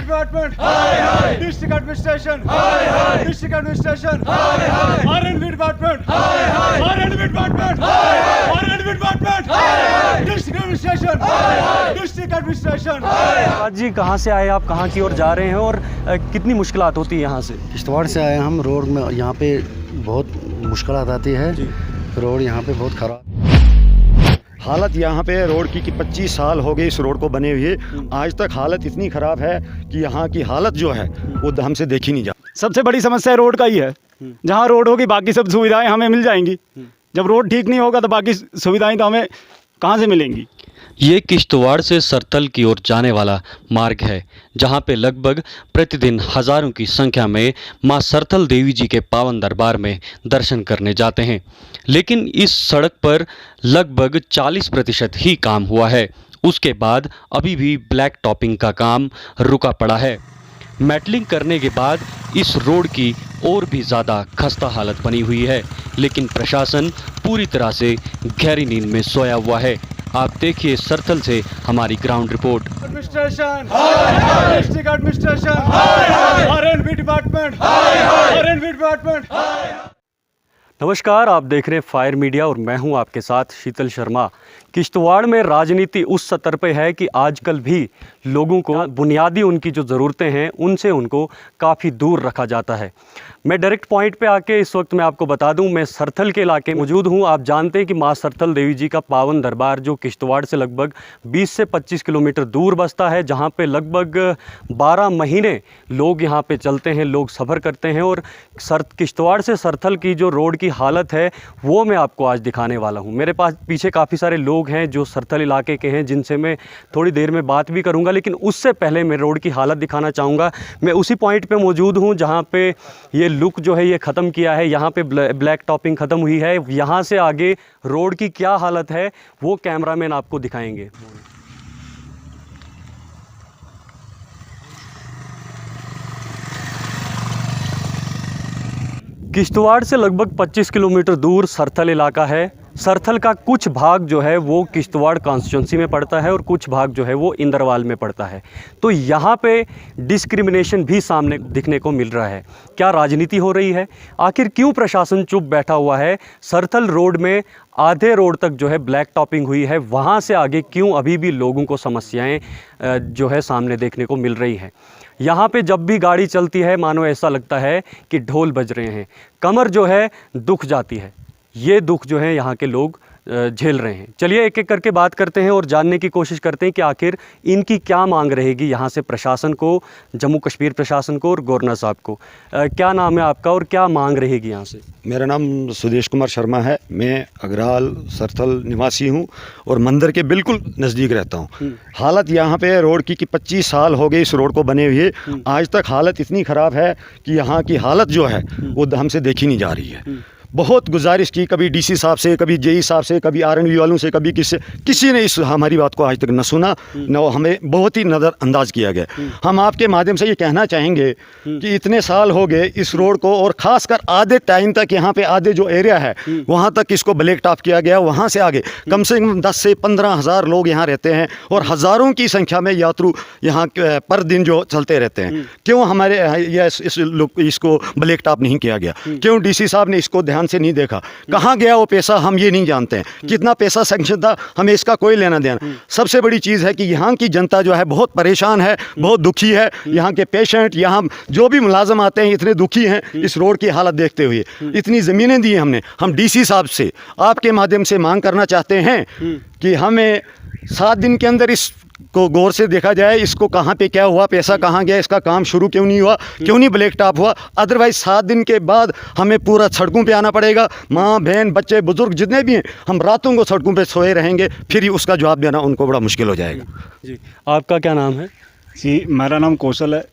Department, district administration, district administration, RNB department, RNB department, RNB department, district administration, district administration. आज जी कहाँ से आए आप, कहाँ की ओर जा रहे हैं और कितनी मुश्किलात होती है यहाँ से? किश्तवाड़ से आए हम। रोड में यहाँ पे बहुत मुश्किलात आती है। रोड यहाँ पे बहुत ख़राब हालत यहाँ पे रोड की कि 25 साल हो गए इस रोड को बने हुए, आज तक हालत इतनी ख़राब है कि यहाँ की हालत जो है वो हमसे देखी नहीं जाती। सबसे बड़ी समस्या रोड का ही है। जहाँ रोड होगी बाकी सब सुविधाएं हमें मिल जाएंगी। जब रोड ठीक नहीं होगा तो बाकी सुविधाएं तो हमें कहाँ से मिलेंगी? ये किश्तवाड़ से सरथल की ओर जाने वाला मार्ग है, जहां पे लगभग प्रतिदिन हजारों की संख्या में मां सरथल देवी जी के पावन दरबार में दर्शन करने जाते हैं। लेकिन इस सड़क पर लगभग 40% ही काम हुआ है। उसके बाद अभी भी ब्लैक टॉपिंग का काम रुका पड़ा है। मेटलिंग करने के बाद इस रोड की और भी ज़्यादा खस्ता हालत बनी हुई है, लेकिन प्रशासन पूरी तरह से गहरी नींद में सोया हुआ है। आप देखिए सरथल से हमारी ground report. Administration, district administration, RNB department, RNB department. नमस्कार, आप देख रहे हैं फायर मीडिया और मैं हूं आपके साथ शीतल शर्मा। किश्तवाड़ में राजनीति उस स्तर पे है कि आजकल भी लोगों को बुनियादी उनकी जो ज़रूरतें हैं उनसे उनको काफ़ी दूर रखा जाता है। मैं डायरेक्ट पॉइंट पे आके इस वक्त मैं आपको बता दूं, मैं सरथल के इलाके में मौजूद हूं। आप जानते हैं कि मां सरथल देवी जी का पावन दरबार जो किश्तवाड़ से लगभग 20 से 25 किलोमीटर दूर बसता है, जहां पे लगभग 12 महीने लोग यहां पे चलते हैं, लोग सफ़र करते हैं। और किश्तवाड़ से सरथल की जो रोड की हालत है वो मैं आपको आज दिखाने वाला हूँ। मेरे पास पीछे काफ़ी सारे लोग हैं जो सरथल इलाके के हैं, जिनसे मैं थोड़ी देर में बात भी करूँगा, लेकिन उससे पहले मैं रोड की हालत दिखाना चाहूँगा। मैं उसी पॉइंट पे मौजूद हूँ जहाँ पे ये लुक जो है ये ख़त्म किया है, यहाँ पे ब्लैक टॉपिंग ख़त्म हुई है। यहाँ से आगे रोड की क्या हालत है वो कैमरामैन आपको दिखाएंगे। किश्तवाड़ से लगभग 25 किलोमीटर दूर सरथल इलाका है। सरथल का कुछ भाग जो है वो किश्तवाड़ कॉन्स्टिट्यूंसी में पड़ता है और कुछ भाग जो है वो इंदरवाल में पड़ता है। तो यहाँ पे डिस्क्रिमिनेशन भी सामने दिखने को मिल रहा है। क्या राजनीति हो रही है? आखिर क्यों प्रशासन चुप बैठा हुआ है? सरथल रोड में आधे रोड तक जो है ब्लैक टॉपिंग हुई है, वहाँ से आगे क्यों अभी भी लोगों को समस्याएँ जो है सामने देखने को मिल रही हैं? यहाँ पे जब भी गाड़ी चलती है मानो ऐसा लगता है कि ढोल बज रहे हैं, कमर जो है दुख जाती है। ये दुख जो है यहाँ के लोग झेल रहे हैं। चलिए एक एक करके बात करते हैं और जानने की कोशिश करते हैं कि आखिर इनकी क्या मांग रहेगी यहाँ से प्रशासन को, जम्मू कश्मीर प्रशासन को और गवर्नर साहब को। क्या नाम है आपका और क्या मांग रहेगी यहाँ से? मेरा नाम सुदेश कुमार शर्मा है। मैं अगराल सरथल निवासी हूँ और मंदिर के बिल्कुल नज़दीक रहता हूँ। हालत यहाँ पे रोड की कि 25 साल हो गए इस रोड को बने हुए, आज तक हालत इतनी ख़राब है कि यहाँ की हालत जो है वो हमसे देखी नहीं जा रही है। बहुत गुजारिश की, कभी डीसी साहब से, कभी जेई साहब से, कभी आरएनबी वालों से, कभी किसी ने इस हमारी बात को आज तक न सुना, न हमें बहुत ही नज़रअंदाज किया गया। हम आपके माध्यम से ये कहना चाहेंगे कि इतने साल हो गए इस रोड को, और ख़ासकर आधे टाइम तक यहाँ पे आधे जो एरिया है वहाँ तक इसको ब्लैक टॉप किया गया। वहाँ से आगे कम से कम 10 से 15 हज़ार लोग यहाँ रहते हैं और हज़ारों की संख्या में यात्रु यहाँ पर दिन जो चलते रहते हैं। क्यों हमारे इसको ब्लैक टॉप नहीं किया गया? क्यों डीसी साहब ने इसको ध्यान से नहीं देखा? कहाँ गया वो पैसा हम ये नहीं जानते हैं। कितना पैसा सैंक्शन था हमें इसका कोई लेना देना। सबसे बड़ी चीज़ है कि यहाँ की जनता जो है बहुत परेशान है, बहुत दुखी है। यहाँ के पेशेंट, यहाँ जो भी मुलाजम आते हैं इतने दुखी हैं इस रोड की हालत देखते हुए। इतनी ज़मीनें दी हमने, हम डीसी साहब से आपके माध्यम से मांग करना चाहते हैं कि हमें 7 दिन के अंदर इस को गौर से देखा जाए, इसको कहाँ पे क्या हुआ, पैसा कहाँ गया, इसका काम शुरू क्यों नहीं हुआ, क्यों नहीं ब्लैक टॉप हुआ। अदरवाइज 7 दिन के बाद हमें पूरा सड़कों पे आना पड़ेगा। माँ बहन बच्चे बुजुर्ग जितने भी हैं, हम रातों को सड़कों पे सोए रहेंगे, फिर ही उसका जवाब देना उनको बड़ा मुश्किल हो जाएगा। जी, आपका क्या नाम है? जी, मेरा नाम कौशल है।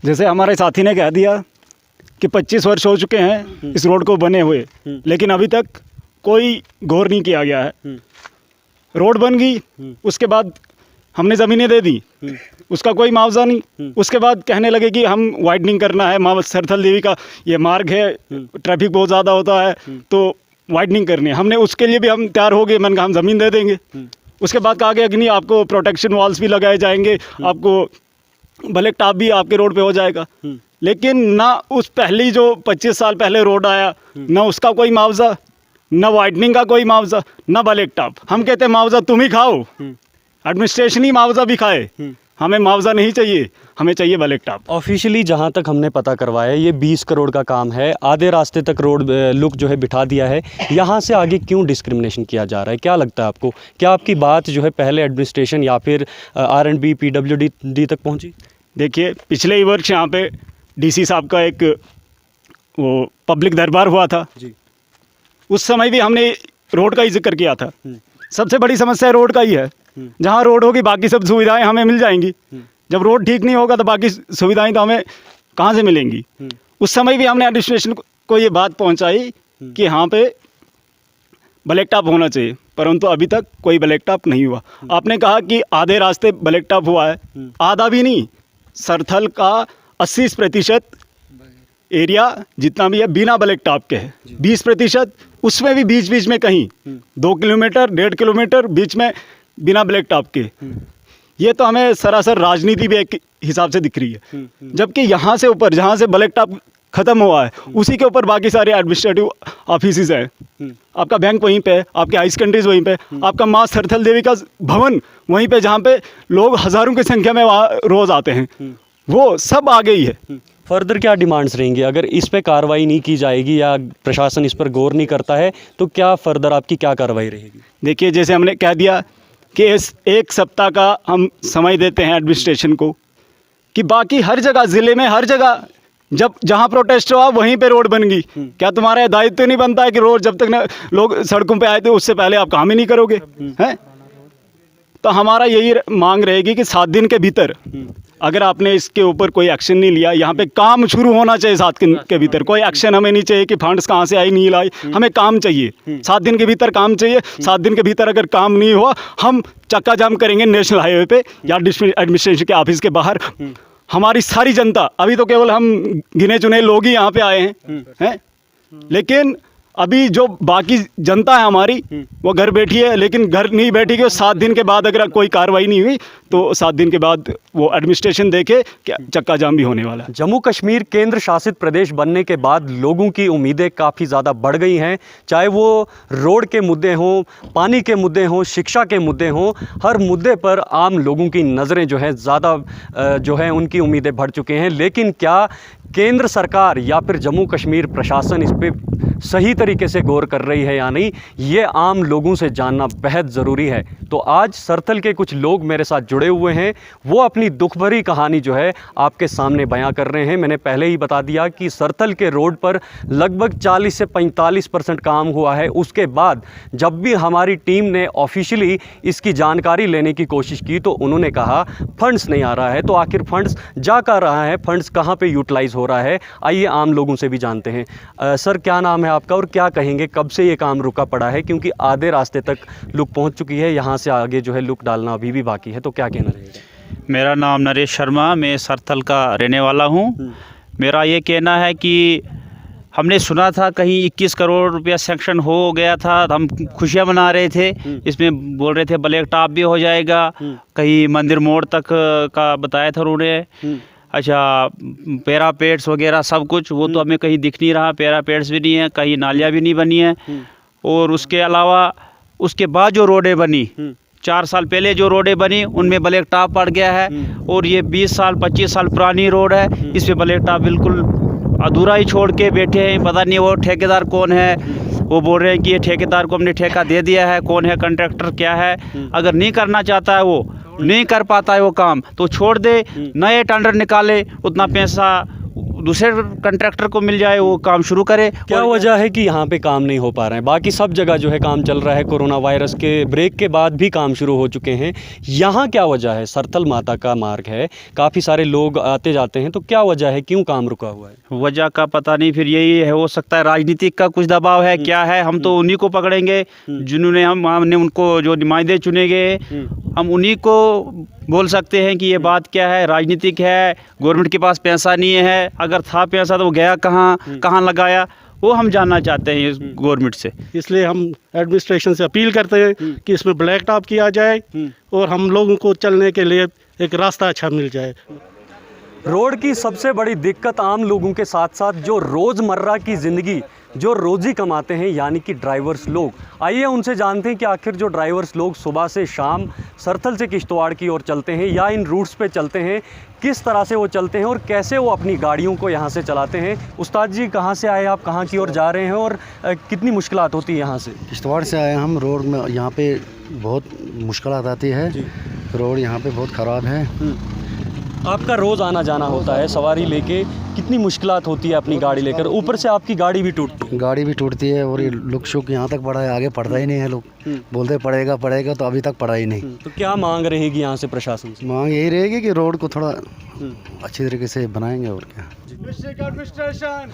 जैसे हमारे साथी ने कह दिया कि 25 वर्ष हो चुके हैं इस रोड को बने हुए, लेकिन अभी तक कोई गौर नहीं किया गया है। रोड बन गई, उसके बाद हमने ज़मीनें दे दी, उसका कोई मुआवजा नहीं। उसके बाद कहने लगे कि हम वाइडनिंग करना है, माँ सरथल देवी का ये मार्ग है, ट्रैफिक बहुत ज़्यादा होता है तो वाइडनिंग करनी है। हमने उसके लिए भी हम तैयार हो गए, मैंने कहा हम ज़मीन दे देंगे। उसके बाद कहा गया कि नहीं, आपको प्रोटेक्शन वॉल्स भी लगाए जाएंगे, आपको ब्लैक टॉप भी आपके रोड पे हो जाएगा। लेकिन ना उस पहली जो 25 साल पहले रोड आया, ना उसका कोई मुआवजा, ना वाइडनिंग का कोई मुआवजा, ना ब्लैक टॉप। हम कहते हैं मुआवजा तुम ही खाओ, एडमिनिस्ट्रेशन ही मुआवजा भी खाए। हमें मुआवजा नहीं चाहिए, हमें चाहिए ब्लैक टॉप। ऑफिशियली जहाँ तक हमने पता करवाया ये 20 करोड़ का काम है, आधे रास्ते तक रोड लुक जो है बिठा दिया है। यहाँ से आगे क्यों डिस्क्रिमिनेशन किया जा रहा है, क्या लगता है आपको? क्या आपकी बात जो है पहले एडमिनिस्ट्रेशन या फिर R&B PWD तक पहुँची? देखिए, पिछले ही वर्ष यहाँ पे DC साहब का एक वो पब्लिक दरबार हुआ था जी। उस समय भी हमने रोड का ही जिक्र किया था। सबसे बड़ी समस्या रोड का ही है। जहाँ रोड होगी बाकी सब सुविधाएं हमें मिल जाएंगी। जब रोड ठीक नहीं होगा तो बाकी सुविधाएं तो हमें कहाँ से मिलेंगी। उस समय भी हमने एडमिनिस्ट्रेशन को ये बात पहुँचाई कि यहाँ पे ब्लैक टॉप होना चाहिए, परंतु अभी तक कोई ब्लैक टॉप नहीं हुआ। आपने कहा कि आधे रास्ते ब्लैक टॉप हुआ है, आधा भी नहीं, सरथल का 80% एरिया जितना भी है बिना ब्लैक टॉप के है। 20% उसमें भी बीच बीच में कहीं 2 किलोमीटर 1.5 किलोमीटर बीच में बिना ब्लैक टॉप के। ये तो हमें सरासर राजनीति भी एक हिसाब से दिख रही है। जबकि यहाँ से ऊपर जहाँ से ब्लैक टॉप ख़त्म हुआ है उसी के ऊपर बाकी सारे एडमिनिस्ट्रेटिव ऑफिस हैं। आपका बैंक वहीं पे है, आपके हाई सेकेंडरीज वहीं पे, आपका माँ सरथल देवी का भवन वहीं पे जहाँ पे लोग हज़ारों की संख्या में वहाँ रोज़ आते हैं, वो सब आ गई है। फर्दर क्या डिमांड्स रहेंगी? अगर इस पे कार्रवाई नहीं की जाएगी या प्रशासन इस पर गौर नहीं करता है तो क्या फर्दर आपकी क्या कार्रवाई रहेगी? देखिए, जैसे हमने कह दिया कि इस 1 सप्ताह का हम समय देते हैं एडमिनिस्ट्रेशन को कि बाकी हर जगह ज़िले में हर जगह जब जहाँ प्रोटेस्ट हुआ वहीं पे रोड बन गई। क्या तुम्हारा दायित्व तो नहीं बनता है कि रोड जब तक न लोग सड़कों पे आए थे उससे पहले आप काम ही नहीं करोगे? हैं? तो हमारा यही मांग रहेगी कि 7 दिन के भीतर अगर आपने इसके ऊपर कोई एक्शन नहीं लिया, यहाँ पे काम शुरू होना चाहिए 7 दिन के भीतर। कोई एक्शन हमें नहीं चाहिए कि फंड्स कहाँ से आई नहीं लाई, हमें काम चाहिए। 7 दिन के भीतर काम चाहिए। 7 दिन के भीतर अगर काम नहीं हुआ हम चक्का जाम करेंगे नेशनल हाईवे पे या एडमिनिस्ट्रेशन के ऑफिस के बाहर। हमारी सारी जनता, अभी तो केवल हम गिने चुने लोग ही यहाँ पे आए हैं, लेकिन अभी जो बाकी जनता है हमारी वो घर बैठी है, लेकिन घर नहीं बैठी कि 7 दिन के बाद अगर कोई कार्रवाई नहीं हुई तो 7 दिन के बाद वो एडमिनिस्ट्रेशन देखे कि चक्का जाम भी होने वाला है। जम्मू कश्मीर केंद्र शासित प्रदेश बनने के बाद लोगों की उम्मीदें काफ़ी ज़्यादा बढ़ गई हैं, चाहे वो रोड के मुद्दे हों, पानी के मुद्दे हों, शिक्षा के मुद्दे हों, हर मुद्दे पर आम लोगों की नज़रें जो है ज़्यादा जो है उनकी उम्मीदें बढ़ चुके हैं। लेकिन क्या केंद्र सरकार या फिर जम्मू कश्मीर प्रशासन इस पर सही तरीके से गौर कर रही है या नहीं, ये आम लोगों से जानना बेहद ज़रूरी है। तो आज सरथल के कुछ लोग मेरे साथ जुड़े हुए हैं, वो अपनी दुख भरी कहानी जो है आपके सामने बयां कर रहे हैं। मैंने पहले ही बता दिया कि सरथल के रोड पर लगभग 40 से 45% काम हुआ है। उसके बाद जब भी हमारी टीम ने ऑफिशियली इसकी जानकारी लेने की कोशिश की तो उन्होंने कहा फंड्स नहीं आ रहा है। तो आखिर फंड्स जा कर रहा है, फंड्स कहाँ पर यूटिलाइज़ हो रहा है, आइए आम लोगों से भी जानते हैं। सर, क्या नाम है आपका और क्या कहेंगे, कब से ये काम रुका पड़ा है? क्योंकि आधे रास्ते तक लुक पहुंच चुकी है, यहाँ से आगे जो है लुक डालना अभी भी बाकी है, तो क्या कहना रहेगा? मेरा नाम नरेश शर्मा, मैं सरथल का रहने वाला हूँ। मेरा ये कहना है कि हमने सुना था कहीं 21 करोड़ रुपया सेंक्शन हो गया था, हम खुशियाँ मना रहे थे। इसमें बोल रहे थे ब्लैक टॉप भी हो जाएगा, कहीं मंदिर मोड़ तक का बताया था उन्होंने। अच्छा, पैरापेड्स वगैरह सब कुछ, वो तो हमें कहीं दिख नहीं रहा। पैरापेड्स भी नहीं है, कहीं नालियाँ भी नहीं बनी है। और उसके अलावा उसके बाद जो रोडें बनी, 4 साल पहले जो रोडें बनी उनमें ब्लैक टॉप पड़ गया है। और ये 20 साल 25 साल पुरानी रोड है, इस पर ब्लैक टॉप बिल्कुल अधूरा ही छोड़ के बैठे हैं। पता नहीं वो ठेकेदार कौन है, वो बोल रहे हैं कि ये ठेकेदार को हमने ठेका दे दिया है, कौन है कॉन्ट्रैक्टर क्या है। अगर नहीं करना चाहता है, वो नहीं कर पाता है वो काम, तो छोड़ दे, नए टेंडर निकाले, उतना पैसा दूसरे कॉन्ट्रैक्टर को मिल जाए, वो काम शुरू करे। क्या वजह है कि यहाँ पे काम नहीं हो पा रहे हैं? बाकी सब जगह जो है काम चल रहा है, कोरोना वायरस के ब्रेक के बाद भी काम शुरू हो चुके हैं, यहाँ क्या वजह है? सरथल माता का मार्ग है, काफ़ी सारे लोग आते जाते हैं, तो क्या वजह है, क्यों काम रुका हुआ है? वजह का पता नहीं, फिर यही है, हो सकता है राजनीतिक का कुछ दबाव है, क्या है। हम तो उन्हीं को पकड़ेंगे जिन्होंने हमने उनको जो नुमाइंदे चुने गए, हम उन्हीं को बोल सकते हैं कि ये बात क्या है, राजनीतिक है, गवर्नमेंट के पास पैसा नहीं है। अगर था पैसा तो वो गया कहाँ लगाया, वो हम जानना चाहते हैं गवर्नमेंट से। इसलिए हम एडमिनिस्ट्रेशन से अपील करते हैं कि इसमें ब्लैक टॉप किया जाए और हम लोगों को चलने के लिए एक रास्ता अच्छा मिल जाए। रोड की सबसे बड़ी दिक्कत आम लोगों के साथ साथ जो रोज़मर्रा की ज़िंदगी, जो रोज़ी कमाते हैं, यानी कि ड्राइवर्स लोग। आइए उनसे जानते हैं कि आखिर जो ड्राइवर्स लोग सुबह से शाम सरथल से किश्तवाड़ की ओर चलते हैं या इन रूट्स पे चलते हैं, किस तरह से वो चलते हैं और कैसे वो अपनी गाड़ियों को यहाँ से चलाते हैं। उस्ताद जी, कहाँ से आए आप, कहाँ की ओर जा रहे हैं और कितनी मुश्किलात होती है यहाँ से? किश्तवाड़ से आए हम। रोड में यहाँ पे बहुत मुश्किलात आती है। रोड यहाँ पे बहुत ख़राब है। आपका रोज़ आना जाना होता है सवारी लेके, कितनी मुश्किलात होती है अपनी गाड़ी लेकर? ऊपर से आपकी गाड़ी भी टूटती है। गाड़ी भी टूटती है और ये लुक शुक यहाँ तक पड़ा है, आगे पड़ता ही नहीं है। लोग बोलते पड़ेगा पड़ेगा, तो अभी तक पड़ा ही नहीं। तो क्या मांग रहेगी यहाँ से प्रशासन से? मांग यही रहेगी कि रोड को थोड़ा अच्छी तरीके से बनाएंगे और क्या। District administration